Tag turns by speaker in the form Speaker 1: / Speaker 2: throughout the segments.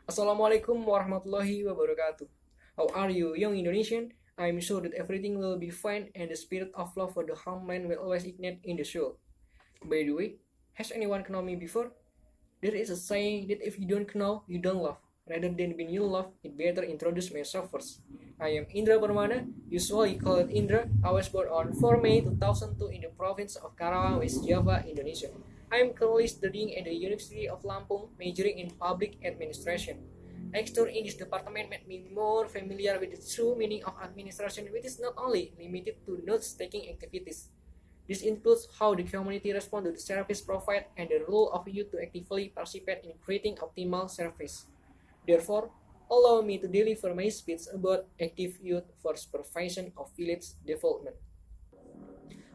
Speaker 1: Assalamualaikum warahmatullahi wabarakatuh. How are you, young Indonesian? I'm sure that everything will be fine and the spirit of love for the homeland will always ignite in the soul. By the way, has anyone known me before? There is a saying that if you don't know, you don't love. Rather than being you love, it better introduce myself first. I am Indra Permana, usually called Indra. I was born on 4 May 2002 in the province of Karawang, West Java, Indonesia. I am currently studying at the University of Lampung, majoring in public administration. Extra in this department made me more familiar with the true meaning of administration, which is not only limited to notes-taking activities. This includes how the community responds to the service provided and the role of youth to actively participate in creating optimal service. Therefore, allow me to deliver my speech about active youth for supervision of village development.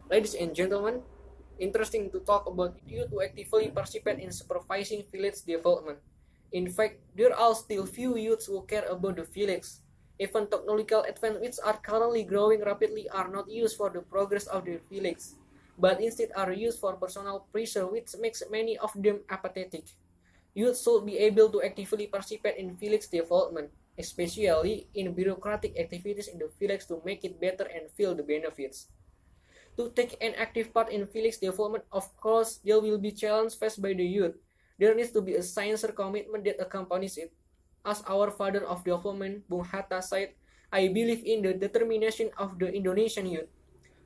Speaker 1: Ladies and gentlemen, interesting to talk about youth who actively participate in supervising village development. In fact, there are still few youths who care about the village. Even technological advances which are currently growing rapidly are not used for the progress of the village, but instead are used for personal pressure, which makes many of them apathetic. Youth should be able to actively participate in village development, especially in bureaucratic activities in the village to make it better and feel the benefits. To take an active part in village development, of course, there will be challenges faced by the youth. There needs to be a sincere commitment that accompanies it. As our father of development, Bung Hatta said, I believe in the determination of the Indonesian youth,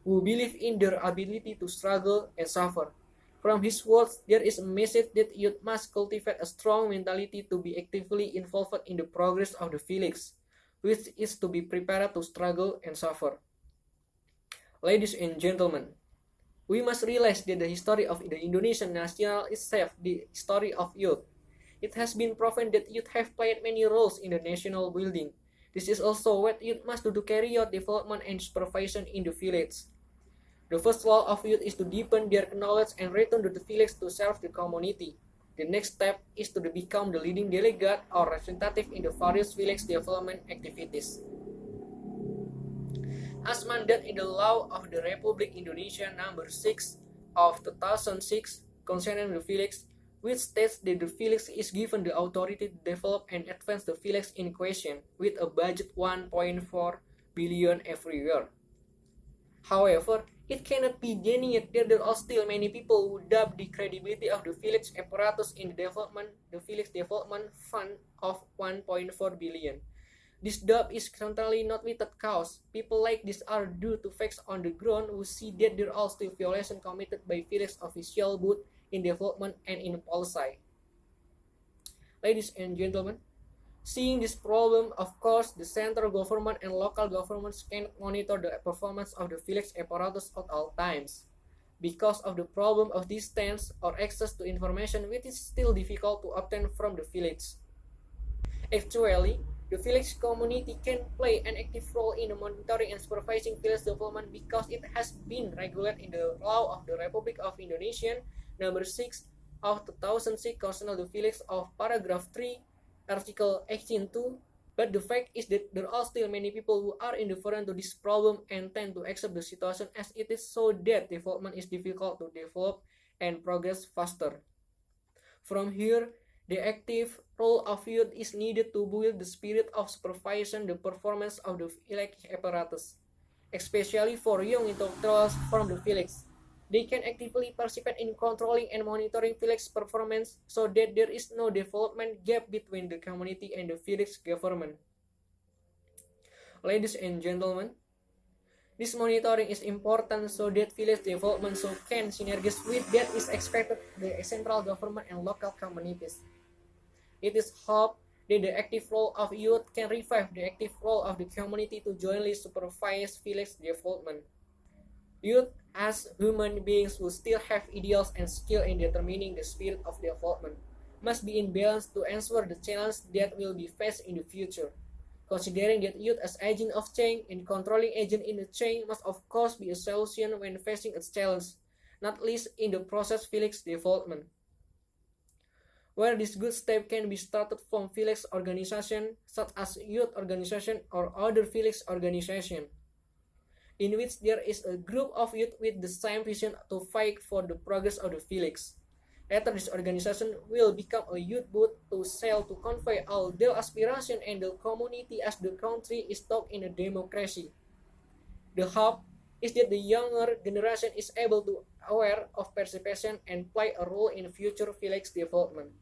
Speaker 1: who believe in their ability to struggle and suffer. From his words, there is a message that youth must cultivate a strong mentality to be actively involved in the progress of the village, which is to be prepared to struggle and suffer. Ladies and gentlemen, we must realize that the history of the Indonesian national is itself the story of youth. It has been proven that youth have played many roles in the national building. This is also what youth must do to carry out development and supervision in the village. The first law of youth is to deepen their knowledge and return to the village to serve the community. The next step is to become the leading delegate or representative in the various village development activities. As mandated in the law of the Republic Indonesia number 6 of 2006 concerning the village, which states that the village is given the authority to develop and advance the village in question with a budget 1.4 billion every year. However, it cannot be denied that there are still many people who doubt the credibility of the village apparatus in the village development fund of 1.4 billion. This doubt is certainly not without cause. People like this are due to facts on the ground who see that there are still violations committed by village officials both in development and in policy. Ladies and gentlemen, seeing this problem, of course, the central government and local governments cannot monitor the performance of the village apparatus at all times. Because of the problem of distance or access to information which is still difficult to obtain from the village. Actually, the village community can play an active role in monitoring and supervising village development because it has been regulated in the law of the Republic of Indonesia number 6 of 2006 concerning the village of paragraph 3 article 18.2, but the fact is that there are still many people who are indifferent to this problem and tend to accept the situation as it is so that development is difficult to develop and progress faster. From here, the active role of youth is needed to build the spirit of supervision the performance of the village apparatus, especially for young intellectuals from the village. They can actively participate in controlling and monitoring village performance so that there is no development gap between the community and the village government. Ladies and gentlemen, this monitoring is important so that village development can synergize with that is expected by the central government and local communities. It is hoped that the active role of youth can revive the active role of the community to jointly supervise village development. Youth, as human beings who still have ideals and skill in determining the spirit of development, must be in balance to answer the challenges that will be faced in the future. Considering that youth as agent of change and controlling agent in the change must of course be a solution when facing a challenge, not least in the process village development. Where this good step can be started from village organization such as youth organization or other village organization, in which there is a group of youth with the same vision to fight for the progress of the village. Later, this organization will become a youth booth to sell to convey all their aspiration and the community as the country is stuck in a democracy. The hope is that the younger generation is able to aware of participation and play a role in future village development.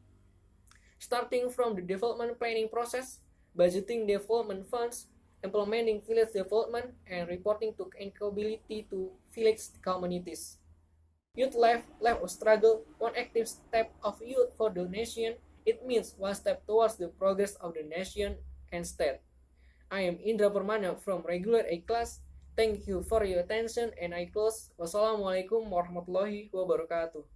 Speaker 1: Starting from the development planning process, budgeting development funds, implementing village development, and reporting to accountability to village communities. Youth life a struggle, one active step of youth for the nation. It means one step towards the progress of the nation and state. I am Indra Permana from Regular A Class. Thank you for your attention and I close. Wassalamualaikum warahmatullahi wabarakatuh.